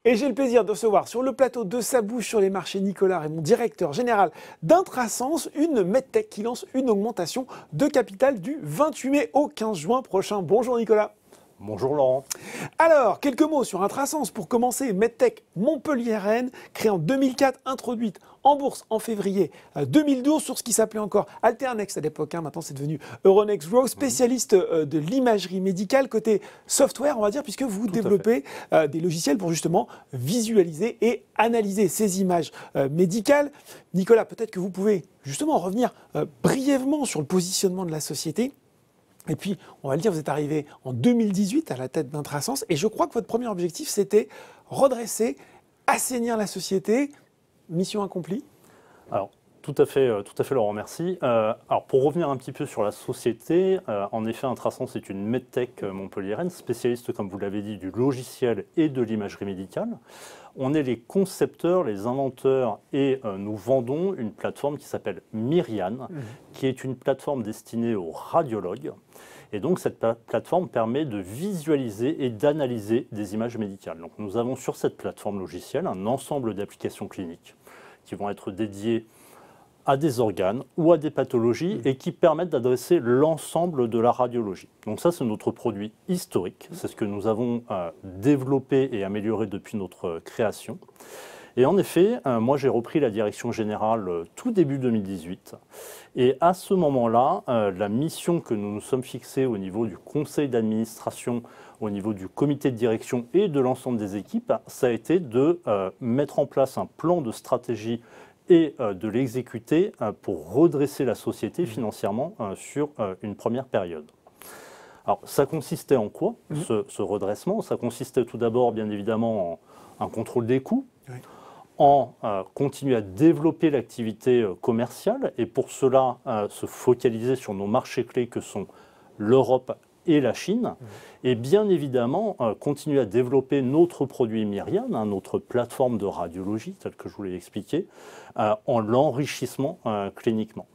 Et j'ai le plaisir de recevoir sur le plateau de Sa Bouche sur les marchés Nicolas Raymond, directeur général d'Intrasens, une medtech qui lance une augmentation de capital du 28 mai au 15 juin prochain. Bonjour Nicolas. Bonjour Laurent. Alors, quelques mots sur Intrasens pour commencer. Medtech montpelliéraine, créée en 2004, introduite en bourse en février 2012 sur ce qui s'appelait encore Alternext à l'époque. Maintenant, c'est devenu Euronext Growth, spécialiste de l'imagerie médicale côté software, on va dire, puisque vous développez des logiciels pour justement visualiser et analyser ces images médicales. Nicolas, peut-être que vous pouvez justement revenir brièvement sur le positionnement de la société. Et puis, on va le dire, vous êtes arrivé en 2018 à la tête d'Intrasens et je crois que votre premier objectif, c'était redresser, assainir la société. Mission accomplie? Alors, tout à fait Laurent, merci. Alors, pour revenir un petit peu sur la société, en effet, Intrasens est une medtech montpelliéraine, spécialiste, comme vous l'avez dit, du logiciel et de l'imagerie médicale. On est les concepteurs, les inventeurs et nous vendons une plateforme qui s'appelle Myriane, qui est une plateforme destinée aux radiologues. Et donc, cette plateforme permet de visualiser et d'analyser des images médicales. Donc, nous avons sur cette plateforme logicielle un ensemble d'applications cliniques qui vont être dédiées à des organes ou à des pathologies et qui permettent d'adresser l'ensemble de la radiologie. Donc ça, c'est notre produit historique. C'est ce que nous avons développé et amélioré depuis notre création. Et en effet, moi, j'ai repris la direction générale tout début 2018. Et à ce moment-là, la mission que nous nous sommes fixée au niveau du conseil d'administration, au niveau du comité de direction et de l'ensemble des équipes, ça a été de mettre en place un plan de stratégie et de l'exécuter pour redresser la société financièrement sur une première période. Alors, ça consistait en quoi, ce redressement? Ça consistait tout d'abord, bien évidemment, en un contrôle des coûts, en continuer à développer l'activité commerciale et pour cela, se focaliser sur nos marchés clés que sont l'Europe et la Chine, et bien évidemment continuer à développer notre produit Myriane, notre plateforme de radiologie, telle que je vous l'ai expliqué, en l'enrichissement cliniquement.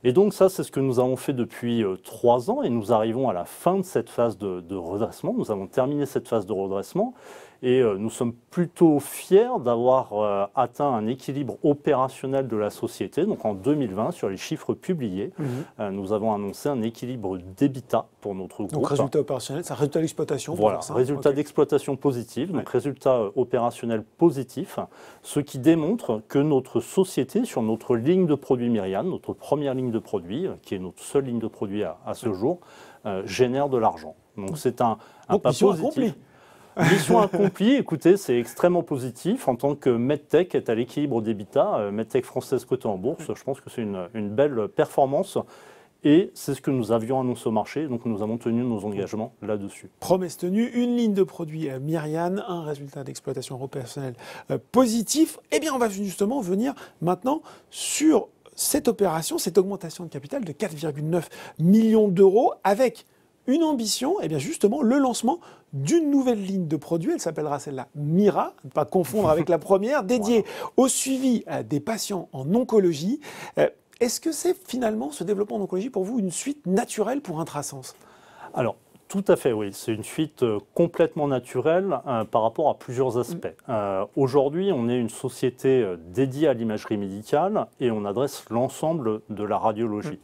Et donc ça, c'est ce que nous avons fait depuis 3 ans, et nous arrivons à la fin de cette phase de redressement. Nous avons terminé cette phase de redressement, et nous sommes plutôt fiers d'avoir atteint un équilibre opérationnel de la société. Donc en 2020, sur les chiffres publiés, nous avons annoncé un équilibre d'EBITDA pour notre groupe. Donc résultat opérationnel, c'est un résultat d'exploitation. Voilà, résultat d'exploitation positif, donc résultat opérationnel positif, ce qui démontre que notre société, sur notre ligne de produits Myriane, notre première ligne de produits, qui est notre seule ligne de produits à ce jour, génère de l'argent. Donc c'est un pas positif. Mission accomplie, écoutez, c'est extrêmement positif. En tant que medtech est à l'équilibre d'EBITDA, medtech française cotée en bourse, je pense que c'est une belle performance. Et c'est ce que nous avions annoncé au marché, donc nous avons tenu nos engagements là-dessus. Promesse tenue, une ligne de produits Myriane, un résultat d'exploitation opérationnelle positif. Eh bien, on va justement venir maintenant sur cette opération, cette augmentation de capital de 4,9 millions d'euros avec une ambition, eh bien justement le lancement d'une nouvelle ligne de produits. Elle s'appellera celle-là Mira, ne pas confondre avec la première, dédiée au suivi des patients en oncologie. Est-ce que c'est finalement ce développement en oncologie pour vous une suite naturelle pour Intrasens? Alors, tout à fait, oui. C'est une suite complètement naturelle par rapport à plusieurs aspects. Aujourd'hui, on est une société dédiée à l'imagerie médicale et on adresse l'ensemble de la radiologie.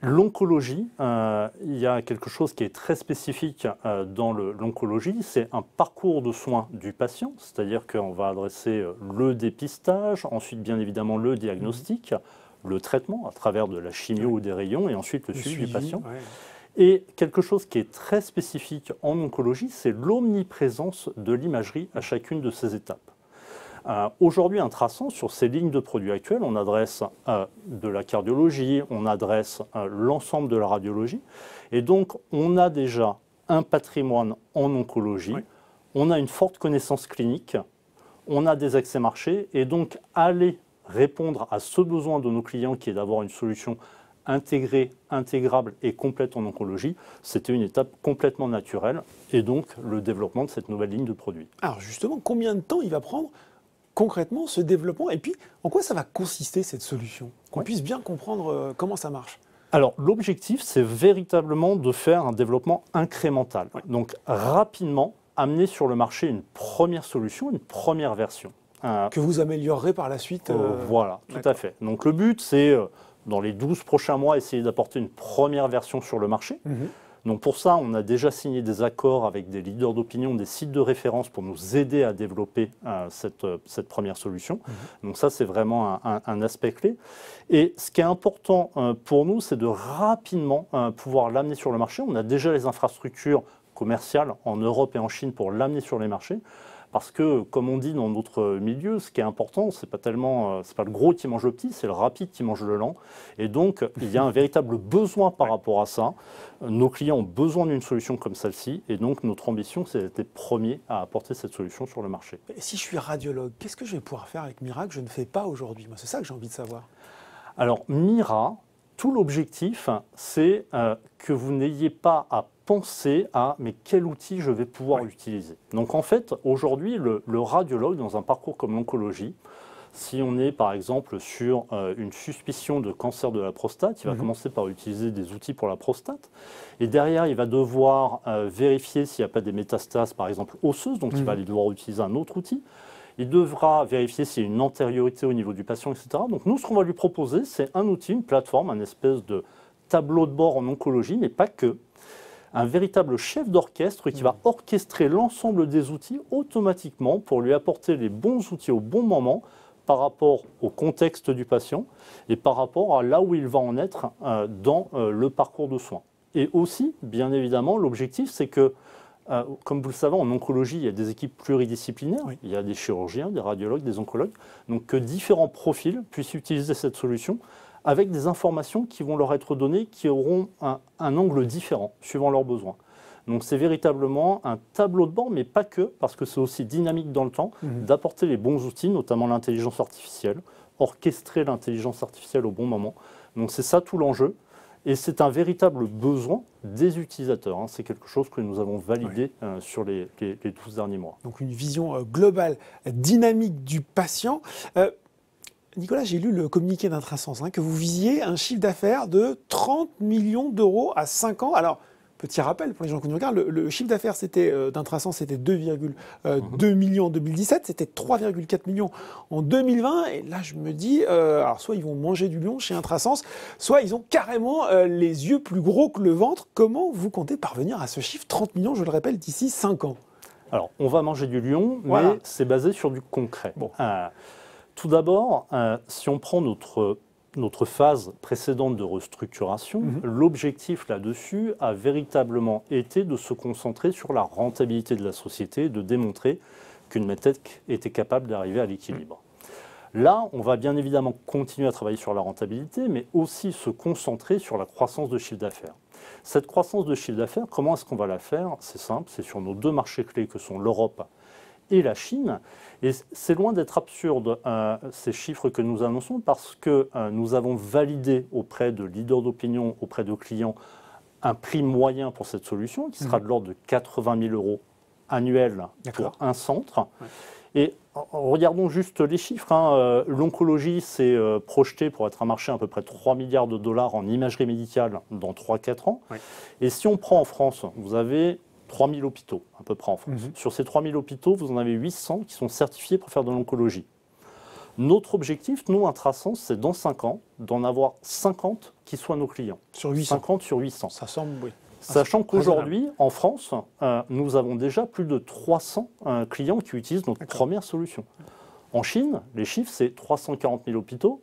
L'oncologie, il y a quelque chose qui est très spécifique dans l'oncologie, c'est un parcours de soins du patient, c'est-à-dire qu'on va adresser le dépistage, ensuite bien évidemment le diagnostic, le traitement à travers de la chimio ou des rayons, et ensuite le suivi du patient. Et quelque chose qui est très spécifique en oncologie, c'est l'omniprésence de l'imagerie à chacune de ces étapes. Aujourd'hui, Intrasens, sur ces lignes de produits actuelles, on adresse de la cardiologie, on adresse l'ensemble de la radiologie. Et donc, on a déjà un patrimoine en oncologie, on a une forte connaissance clinique, on a des accès marchés. Et donc, aller répondre à ce besoin de nos clients qui est d'avoir une solution intégrée, intégrable et complète en oncologie, c'était une étape complètement naturelle. Et donc, le développement de cette nouvelle ligne de produits. Alors justement, combien de temps il va prendre concrètement ce développement, et puis en quoi ça va consister cette solution? Qu'on puisse bien comprendre comment ça marche. Alors l'objectif, c'est véritablement de faire un développement incrémental. Donc rapidement, amener sur le marché une première solution, une première version. Que vous améliorerez par la suite. Voilà, tout à fait. Donc le but, c'est dans les 12 prochains mois, essayer d'apporter une première version sur le marché. Donc pour ça, on a déjà signé des accords avec des leaders d'opinion, des sites de référence pour nous aider à développer cette première solution. Donc ça, c'est vraiment un aspect clé. Et ce qui est important pour nous, c'est de rapidement pouvoir l'amener sur le marché. On a déjà les infrastructures commerciales en Europe et en Chine pour l'amener sur les marchés. Parce que, comme on dit dans notre milieu, ce qui est important, c'est pas le gros qui mange le petit, c'est le rapide qui mange le lent. Et donc, il y a un véritable besoin par rapport à ça. Nos clients ont besoin d'une solution comme celle-ci. Et donc, notre ambition, c'est d'être les premiers à apporter cette solution sur le marché. Et si je suis radiologue, qu'est-ce que je vais pouvoir faire avec Mira que je ne fais pas aujourd'hui? Moi, c'est ça que j'ai envie de savoir. Alors, Mira, tout l'objectif, c'est que vous n'ayez pas à penser à mais quel outil je vais pouvoir utiliser. Donc en fait, aujourd'hui, le radiologue, dans un parcours comme l'oncologie, si on est par exemple sur une suspicion de cancer de la prostate, il va commencer par utiliser des outils pour la prostate. Et derrière, il va devoir vérifier s'il n'y a pas des métastases, par exemple osseuses, donc il va aller devoir utiliser un autre outil. Il devra vérifier s'il y a une antériorité au niveau du patient, etc. Donc nous, ce qu'on va lui proposer, c'est un outil, une plateforme, un espèce de tableau de bord en oncologie, mais pas que. Un véritable chef d'orchestre qui va orchestrer l'ensemble des outils automatiquement pour lui apporter les bons outils au bon moment par rapport au contexte du patient et par rapport à là où il va en être dans le parcours de soins. Et aussi, bien évidemment, l'objectif, c'est que, comme vous le savez, en oncologie, il y a des équipes pluridisciplinaires. Il y a des chirurgiens, des radiologues, des oncologues. Donc que différents profils puissent utiliser cette solution avec des informations qui vont leur être données, qui auront un angle différent, suivant leurs besoins. Donc c'est véritablement un tableau de bord, mais pas que, parce que c'est aussi dynamique dans le temps, d'apporter les bons outils, notamment l'intelligence artificielle, orchestrer l'intelligence artificielle au bon moment. Donc c'est ça tout l'enjeu. Et c'est un véritable besoin des utilisateurs. C'est quelque chose que nous avons validé sur les 12 derniers mois. Donc une vision globale, dynamique du patient. Nicolas, j'ai lu le communiqué d'Intrasens, que vous visiez un chiffre d'affaires de 30 millions d'euros à 5 ans. Alors, petit rappel pour les gens qui nous regardent, le chiffre d'affaires d'Intrasens, c'était 2,2 millions en 2017, c'était 3,4 millions en 2020. Et là, je me dis, alors soit ils vont manger du lion chez Intrasens, soit ils ont carrément les yeux plus gros que le ventre. Comment vous comptez parvenir à ce chiffre 30 millions, je le rappelle, d'ici 5 ans? Alors, on va manger du lion, mais c'est basé sur du concret. Bon. Tout d'abord, si on prend notre phase précédente de restructuration, l'objectif là-dessus a véritablement été de se concentrer sur la rentabilité de la société, de démontrer qu'une medtech était capable d'arriver à l'équilibre. Là, on va bien évidemment continuer à travailler sur la rentabilité, mais aussi se concentrer sur la croissance de chiffre d'affaires. Cette croissance de chiffre d'affaires, comment est-ce qu'on va la faire? C'est simple, c'est sur nos deux marchés clés que sont l'Europe et la Chine. Et c'est loin d'être absurde ces chiffres que nous annonçons parce que nous avons validé auprès de leaders d'opinion, auprès de clients, un prix moyen pour cette solution qui sera de l'ordre de 80 000 euros annuels pour un centre. Et regardons juste les chiffres. L'oncologie s'est projetée pour être un marché à peu près 3 milliards de dollars en imagerie médicale dans 3-4 ans. Et si on prend en France, vous avez 3 000 hôpitaux à peu près en France. Sur ces 3 000 hôpitaux, vous en avez 800 qui sont certifiés pour faire de l'oncologie. Notre objectif, nous, Intrasens, c'est dans 5 ans, d'en avoir 50 qui soient nos clients. Sur 800. 50 sur 800. Ça semble, oui. Sachant qu'aujourd'hui, en France, nous avons déjà plus de 300 clients qui utilisent notre première solution. En Chine, les chiffres, c'est 340 000 hôpitaux,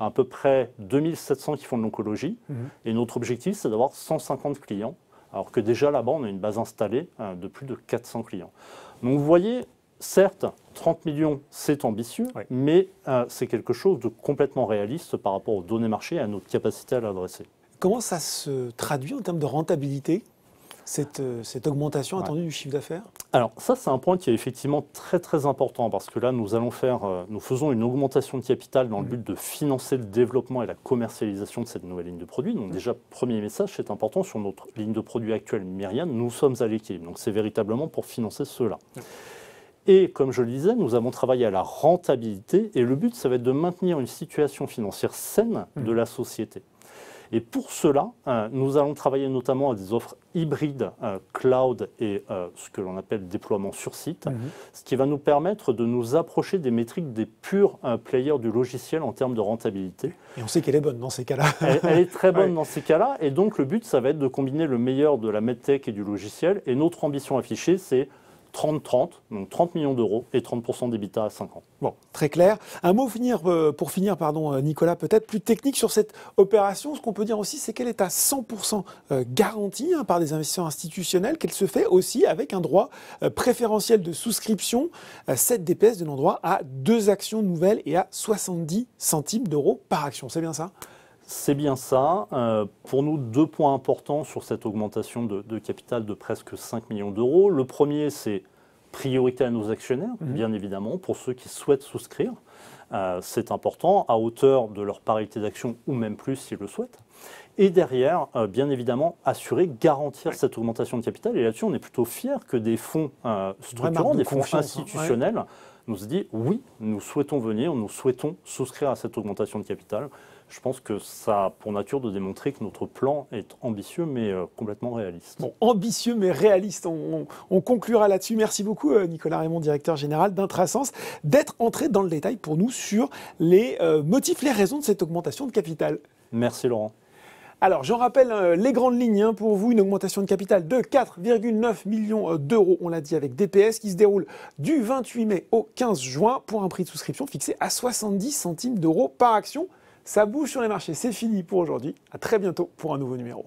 à peu près 2700 qui font de l'oncologie. Et notre objectif, c'est d'avoir 150 clients. Alors que déjà là-bas, on a une base installée de plus de 400 clients. Donc vous voyez, certes, 30 millions, c'est ambitieux, mais c'est quelque chose de complètement réaliste par rapport aux données marché et à notre capacité à l'adresser. Comment ça se traduit en termes de rentabilité, cette augmentation attendue du chiffre d'affaires? Alors ça, c'est un point qui est effectivement très très important parce que là, nous faisons une augmentation de capital dans le but de financer le développement et la commercialisation de cette nouvelle ligne de produits. Donc déjà, premier message, c'est important, sur notre ligne de produits actuelle Myriad, nous sommes à l'équilibre. Donc c'est véritablement pour financer cela. Et comme je le disais, nous avons travaillé à la rentabilité et le but, ça va être de maintenir une situation financière saine de la société. Et pour cela, nous allons travailler notamment à des offres hybrides, cloud et ce que l'on appelle déploiement sur site, ce qui va nous permettre de nous approcher des métriques des purs players du logiciel en termes de rentabilité. Et on sait qu'elle est bonne dans ces cas-là. Elle est très bonne dans ces cas-là, et donc le but, ça va être de combiner le meilleur de la medtech et du logiciel, et notre ambition affichée, c'est 30-30, donc 30 millions d'euros et 30% d'EBITDA à 5 ans. Bon, très clair. Un mot pour finir, Nicolas, peut-être plus technique sur cette opération. Ce qu'on peut dire aussi, c'est qu'elle est à 100% garantie par des investisseurs institutionnels, qu'elle se fait aussi avec un droit préférentiel de souscription, 7 DPS donnant droit à 2 actions nouvelles et à 70 centimes d'euros par action. C'est bien ça ? C'est bien ça. Pour nous, 2 points importants sur cette augmentation de capital de presque 5 millions d'euros. Le premier, c'est priorité à nos actionnaires, bien évidemment, pour ceux qui souhaitent souscrire. C'est important, à hauteur de leur parité d'action ou même plus s'ils le souhaitent. Et derrière, bien évidemment, garantir cette augmentation de capital. Et là-dessus, on est plutôt fiers que des fonds structurants, des fonds institutionnels, nous disent oui, nous souhaitons venir, nous souhaitons souscrire à cette augmentation de capital. Je pense que ça a pour nature de démontrer que notre plan est ambitieux mais complètement réaliste. Bon, ambitieux mais réaliste, on conclura là-dessus. Merci beaucoup Nicolas Raymond, directeur général d'Intrasens, d'être entré dans le détail pour nous sur les motifs, les raisons de cette augmentation de capital. Merci Laurent. Alors, j'en rappelle les grandes lignes pour vous. Une augmentation de capital de 4,9 millions d'euros, on l'a dit, avec DPS, qui se déroule du 28 mai au 15 juin pour un prix de souscription fixé à 70 centimes d'euros par action. Ça bouge sur les marchés. C'est fini pour aujourd'hui. À très bientôt pour un nouveau numéro.